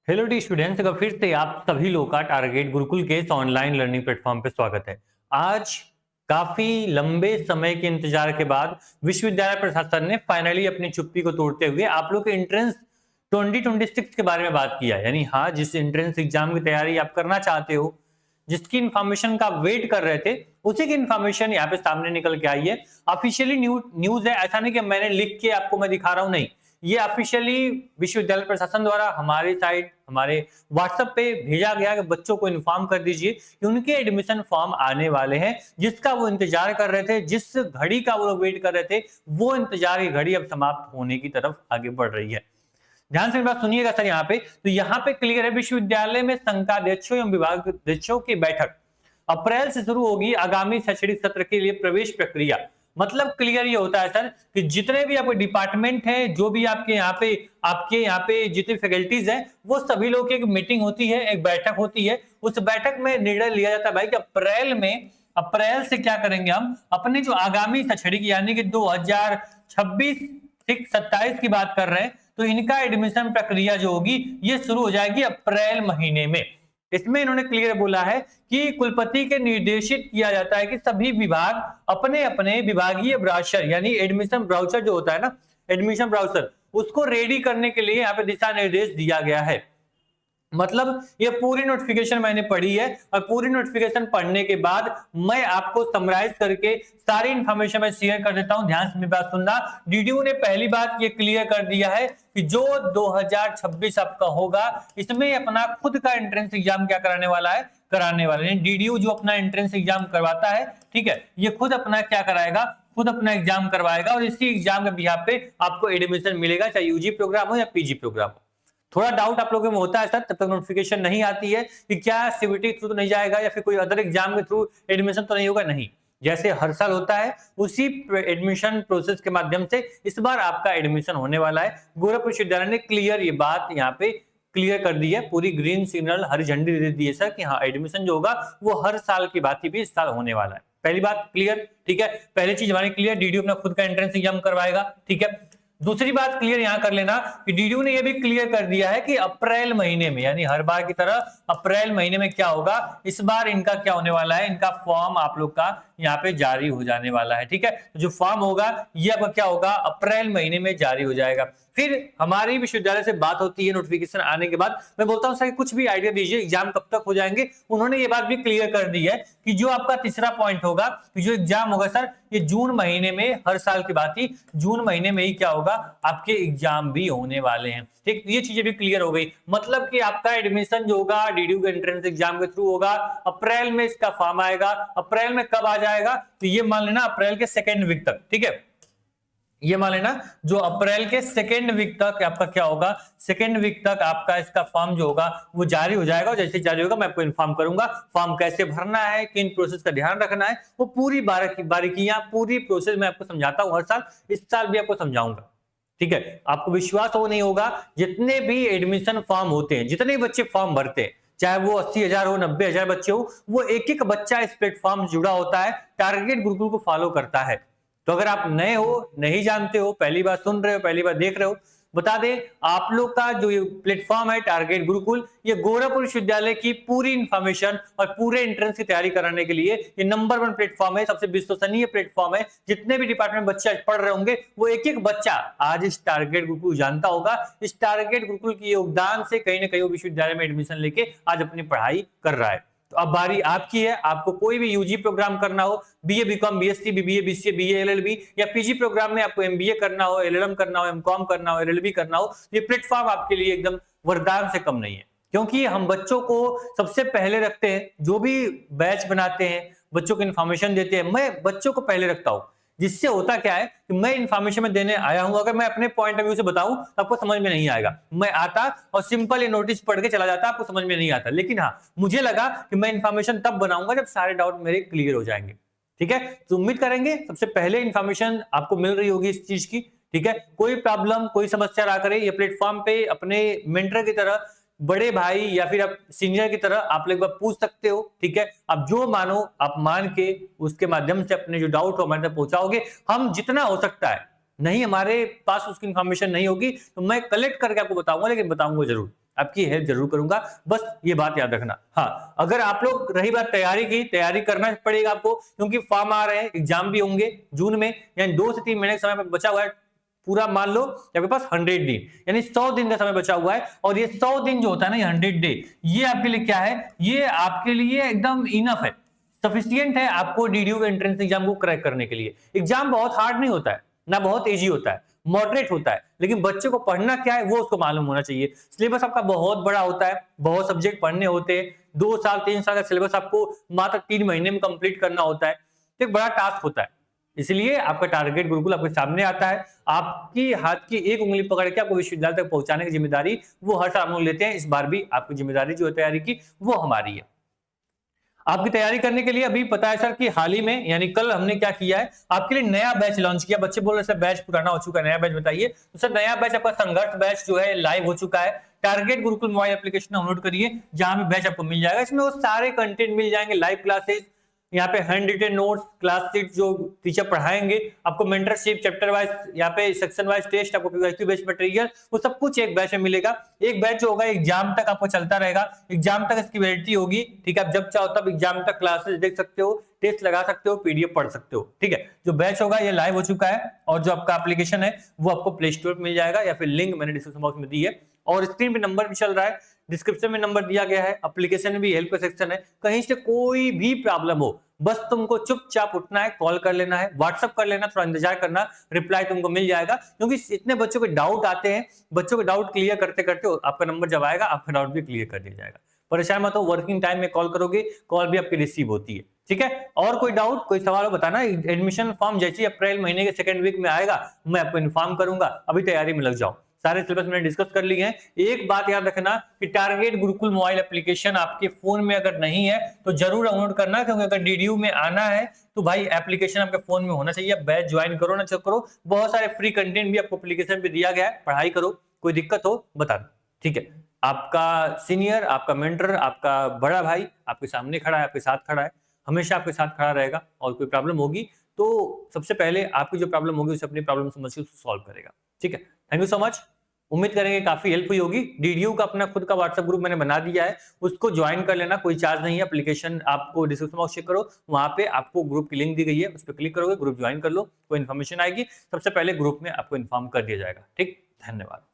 Hello D students, अगर फिर से आप सभी लोग का टारगेट गुरुकुल के इस ऑनलाइन लर्निंग प्लेटफॉर्म पे स्वागत है। आज काफी लंबे समय के इंतजार के बाद विश्वविद्यालय प्रशासन ने फाइनली अपनी चुप्पी को तोड़ते हुए आप लोग के एंट्रेंस 2026 के बारे में बात किया। यानी हाँ, जिस एंट्रेंस एग्जाम की तैयारी आप करना चाहते हो, जिसकी इंफॉर्मेशन का वेट कर रहे थे, उसी की इंफॉर्मेशन यहाँ पे सामने निकल के आई है। ऑफिशियली न्यूज है, ऐसा नहीं कि मैंने लिख के आपको मैं दिखा रहा हूं, नहीं, ये ऑफिशियली विश्वविद्यालय प्रशासन द्वारा हमारे साइट, हमारे व्हाट्सएप पे भेजा गया कि बच्चों को इन्फॉर्म कर दीजिए कि उनके एडमिशन फॉर्म आने वाले हैं। जिसका वो इंतजार कर रहे थे, जिस घड़ी का वो वेट कर रहे थे, वो इंतजार की घड़ी अब समाप्त होने की तरफ आगे बढ़ रही है। ध्यान से बात सुनिएगा सर। यहाँ पे तो यहाँ पे क्लियर है, विश्वविद्यालय में संकाध्यक्षों एवं विभागाध्यक्षों की बैठक अप्रैल से शुरू होगी। आगामी शैक्षणिक सत्र के लिए प्रवेश प्रक्रिया, मतलब क्लियर ये होता है सर कि जितने भी आपके डिपार्टमेंट हैं, जो भी आपके यहाँ पे जितनी फैकल्टीज हैं, वो सभी लोग की एक मीटिंग होती है, एक बैठक होती है। उस बैठक में निर्णय लिया जाता है भाई कि अप्रैल से क्या करेंगे, हम अपने जो आगामी शैक्षणिक यानी कि 2026 27 की बात कर रहे हैं, तो इनका एडमिशन प्रक्रिया जो होगी ये शुरू हो जाएगी अप्रैल महीने में। इसमें इन्होंने क्लियर बोला है कि कुलपति के निर्देशित किया जाता है कि सभी विभाग अपने अपने विभागीय ब्राउचर, यानी एडमिशन ब्राउचर जो होता है ना, एडमिशन ब्राउचर, उसको रेडी करने के लिए यहाँ पे दिशा निर्देश दिया गया है। मतलब ये पूरी नोटिफिकेशन मैंने पढ़ी है और पूरी नोटिफिकेशन पढ़ने के बाद मैं आपको समराइज करके सारी इंफॉर्मेशन में शेयर कर देता हूं। ध्यान से मेरी बात सुनना। डीडीयू ने पहली बात ये क्लियर कर दिया है कि जो 2026 आपका होगा, इसमें अपना खुद का एंट्रेंस एग्जाम क्या कराने वाला है। डीडीयू जो अपना एंट्रेंस एग्जाम करवाता है, ठीक है, ये खुद अपना क्या कराएगा, खुद अपना एग्जाम करवाएगा और इसी एग्जाम के बिहाफ पे आपको एडमिशन मिलेगा, चाहे यूजी प्रोग्राम हो या पीजी प्रोग्राम हो। थोड़ा डाउट आप लोगों में होता है सर, तब तक नोटिफिकेशन नहीं आती है कि क्या सीबीटी थ्रू तो नहीं जाएगा या फिर कोई अदर एग्जाम के थ्रू एडमिशन तो नहीं होगा। नहीं, जैसे हर साल होता है उसी एडमिशन प्रोसेस के माध्यम से इस बार आपका एडमिशन होने वाला है। गोरखपुर विश्वविद्यालय ने क्लियर ये बात यहाँ पे क्लियर कर दी है, पूरी ग्रीन सिग्नल, हरी झंडी दे दी है सर कि हाँ, एडमिशन जो होगा वो हर साल की बात ही भी इस साल होने वाला है। पहली बात क्लियर, ठीक है। पहली चीज हमारी क्लियर, डीडीयू अपना खुद का एंट्रेंस एग्जाम करवाएगा, ठीक है। दूसरी बात क्लियर यहां कर लेना कि डीडीयू ने यह भी क्लियर कर दिया है कि अप्रैल महीने में, यानी हर बार की तरह अप्रैल महीने में क्या होगा, इस बार इनका क्या होने वाला है, इनका फॉर्म आप लोग का यहाँ पे जारी हो जाने वाला है, ठीक है। तो जो फॉर्म होगा ये आपका क्या होगा, अप्रैल महीने में जारी हो जाएगा। फिर हमारी विश्वविद्यालय से बात होती है नोटिफिकेशन आने के बाद, मैं बोलता हूं सर कुछ भी आइडिया दीजिए एग्जाम कब तक हो जाएंगे। उन्होंने ये बात भी क्लियर कर दी है कि जो आपका तीसरा पॉइंट होगा कि जो एग्जाम होगा सर, ये जून महीने में, हर साल की बात ही जून महीने में ही क्या होगा, आपके एग्जाम भी होने वाले हैं, ठीक। ये चीजें भी क्लियर हो गई। मतलब कि आपका एडमिशन जो होगा डीडीयू के एंट्रेंस एग्जाम के थ्रू होगा, अप्रैल में इसका फॉर्म आएगा। अप्रैल में कब आ जाएगा, तो ये मान लेना अप्रैल के सेकेंड वीक तक, ठीक है। ये मान लेना जो अप्रैल के सेकेंड वीक तक आपका क्या होगा, सेकेंड वीक तक आपका इसका फॉर्म जो होगा वो जारी हो जाएगा। और जैसे जारी होगा मैं आपको इन्फॉर्म करूंगा फॉर्म कैसे भरना है, किन प्रोसेस का ध्यान रखना है, वो पूरी बारीकियां, पूरी प्रोसेस मैं आपको समझाता हूं हर साल, इस साल भी आपको समझाऊंगा, ठीक है। आपको विश्वास हो नहीं होगा, जितने भी एडमिशन फॉर्म होते हैं, जितने बच्चे फॉर्म भरते हैं, चाहे वो 80,000 हो, 90,000 बच्चे हो, वो एक एक बच्चा इस प्लेटफॉर्म से जुड़ा होता है, टारगेट गुरुकुल को फॉलो करता है। तो अगर आप नए हो, नहीं जानते हो, पहली बार सुन रहे हो, पहली बार देख रहे हो, बता दें आप लोग का जो ये प्लेटफॉर्म है टारगेट गुरुकुल, ये गोरखपुर विश्वविद्यालय की पूरी इंफॉर्मेशन और पूरे एंट्रेंस की तैयारी कराने के लिए ये नंबर 1 प्लेटफॉर्म है, सबसे विश्वसनीय प्लेटफॉर्म है। जितने भी डिपार्टमेंट बच्चे पढ़ रहे होंगे, वो एक एक बच्चा आज इस टारगेट गुरुकुल जानता होगा। इस टारगेट गुरुकुल के योगदान से कहीं ना कहीं वो विश्वविद्यालय में एडमिशन लेके आज अपनी पढ़ाई कर रहा है। तो अब बारी आपकी है, आपको कोई भी यूजी प्रोग्राम करना हो, BA BCom BSc BBA BCA BA LLB, या पीजी प्रोग्राम में आपको एमबीए करना हो, एलएलएम करना हो, एमकॉम करना हो, एलएलबी करना हो, ये प्लेटफॉर्म आपके लिए एकदम वरदान से कम नहीं है। क्योंकि हम बच्चों को सबसे पहले रखते हैं, जो भी बैच बनाते हैं, बच्चों को इन्फॉर्मेशन देते हैं, मैं बच्चों को पहले रखता हूं। जिससे होता क्या है कि मैं इन्फॉर्मेशन में देने आया हूं, अगर मैं अपने पॉइंट ऑफ व्यू से बताऊं तो आपको समझ में नहीं आएगा। मैं आता और सिंपल ये नोटिस पढ़ के चला जाता, आपको समझ में नहीं आता। लेकिन हाँ, मुझे लगा कि मैं इन्फॉर्मेशन तब बनाऊंगा जब सारे डाउट मेरे क्लियर हो जाएंगे, ठीक है। तो उम्मीद करेंगे सबसे पहले इन्फॉर्मेशन आपको मिल रही होगी इस चीज की, ठीक है। कोई प्रॉब्लम, कोई समस्या ना करे, ये प्लेटफॉर्म पे अपने मेंटर की तरह, बड़े भाई या फिर आप सीनियर की तरह आप लोग पूछ सकते हो, ठीक है। आप जो मानो आप मान के उसके माध्यम से अपने जो डाउट हो हमारे तक पहुंचाओगे। हम जितना हो सकता है, नहीं हमारे पास उसकी इंफॉर्मेशन नहीं होगी तो मैं कलेक्ट करके आपको बताऊंगा, लेकिन बताऊंगा जरूर। आपकी हेल्प जरूर करूंगा, बस ये बात याद रखना। हाँ, अगर आप लोग रही बात तैयारी की, तैयारी करना पड़ेगा आपको, क्योंकि फॉर्म आ रहे हैं, एग्जाम भी होंगे जून में, यानी 2 से 3 महीने का समय बचा हुआ है। पूरा मान लो कि आपके पास 100 दिन यानी 100 दिन का समय बचा हुआ है, और ये 100 दिन जो होता है ना, ये 100 डे, ये आपके लिए क्या है, ये आपके लिए एकदम इनफ है, सफिशियंट है आपको डीडीयू के एंट्रेंस एग्जाम को क्रैक करने के लिए। एग्जाम बहुत हार्ड नहीं होता है, ना बहुत इजी होता है, मॉडरेट होता है, लेकिन बच्चे को पढ़ना क्या है वो उसको मालूम होना चाहिए। सिलेबस आपका बहुत बड़ा होता है, बहुत सब्जेक्ट पढ़ने होते हैं, 2 साल 3 साल का सिलेबस आपको मात्र 3 महीने में कंप्लीट करना होता है, तो एक बड़ा टास्क होता है। इसलिए आपका टारगेट गुरुकुल आपके सामने आता है, आपकी हाथ की एक उंगली पकड़ के आपको विश्वविद्यालय तक पहुंचाने की जिम्मेदारी वो हर साल हम लोग लेते हैं। इस बार भी आपकी जिम्मेदारी जो है तैयारी की, वो हमारी है। आपकी तैयारी करने के लिए अभी पता है सर कि हाल ही में यानी कल हमने क्या किया है, आपके लिए नया बैच लॉन्च किया। बच्चे बोल रहे सर बैच पुराना हो चुका है, नया बैच बताइए। तो सर नया बैच आपका संघर्ष बैच जो है लाइव हो चुका है। Target Gurukul mobile application download करिए, जहां पे बैच आपको मिल जाएगा। इसमें वो सारे कंटेंट मिल जाएंगे, लाइव क्लासेस, यहाँ पे handwritten notes, class sheet जो टीचर पढ़ाएंगे, आपको मेंटरशिप, चैप्टर वाइज, यहाँ पे सेक्शन वाइज टेस्ट, आपको बेस्ड मटेरियल, वो सब कुछ एक बैच में मिलेगा। एक बैच जो होगा एग्जाम तक आपको चलता रहेगा, एग्जाम तक इसकी वैलिडिटी होगी, ठीक है। आप जब चाहो तब एग्जाम तक क्लासेस देख सकते हो, टेस्ट लगा सकते हो, पीडीएफ पढ़ सकते हो, ठीक है। जो बैच होगा ये लाइव हो चुका है, और जो आपका एप्लीकेशन है वो आपको प्ले स्टोर पर मिल जाएगा, या फिर लिंक मैंने डिस्क्रिप्शन बॉक्स में दी है, और स्क्रीन पे नंबर भी चल रहा है, डिस्क्रिप्शन में नंबर दिया गया है, एप्लीकेशन में भी हेल्प का सेक्शन है। कहीं से कोई भी प्रॉब्लम हो, बस तुमको चुपचाप उठना है, कॉल कर लेना है, व्हाट्सअप कर लेना, थोड़ा इंतजार करना, रिप्लाई तुमको मिल जाएगा। क्योंकि इतने बच्चों के डाउट आते हैं, बच्चों के डाउट क्लियर करते करते आपका नंबर जब आएगा, आपका डाउट भी क्लियर कर दिया जाएगा। परेशान मत हो, वर्किंग टाइम में कॉल करोगे, कॉल भी आपकी रिसीव होती है, ठीक है। और कोई डाउट, कोई सवाल हो बताना। एडमिशन फॉर्म जैसे ही अप्रैल महीने के सेकंड वीक में आएगा, मैं आपको इन्फॉर्म करूंगा। अभी तैयारी में लग जाओ, सारे सिलेबस मैंने डिस्कस कर लिए हैं। एक बात याद रखना कि टारगेट गुरुकुल मोबाइल एप्लीकेशन आपके फोन में अगर नहीं है तो जरूर डाउनलोड करना, क्योंकि अगर डीडीयू में आना है तो भाई एप्लीकेशन आपके फोन में होना चाहिए। बैच ज्वाइन करो ना चेक करो, बहुत सारे फ्री कंटेंट भी आपको एप्लीकेशन पे दिया गया है, पढ़ाई करो। कोई दिक्कत हो बता दो, ठीक है। आपका सीनियर, आपका मेंटर, आपका बड़ा भाई आपके सामने खड़ा है, आपके साथ खड़ा है, हमेशा आपके साथ खड़ा रहेगा। और कोई प्रॉब्लम होगी तो सबसे पहले आपकी जो प्रॉब्लम होगी उसे अपनी प्रॉब्लम समझ के उसको सॉल्व करेगा, ठीक है। थैंक यू सो मच, उम्मीद करेंगे काफी हेल्प हुई होगी। डीडीयू का अपना खुद का व्हाट्सएप ग्रुप मैंने बना दिया है, उसको ज्वाइन कर लेना, कोई चार्ज नहीं है। एप्लीकेशन आपको डिस्क्रिप्शन बॉक्स चेक करो, वहां पे आपको ग्रुप की लिंक दी गई है, उस पर क्लिक करोगे, ग्रुप ज्वाइन कर लो, कोई इन्फॉर्मेशन आएगी सबसे पहले ग्रुप में आपको इन्फॉर्म कर दिया जाएगा, ठीक। धन्यवाद।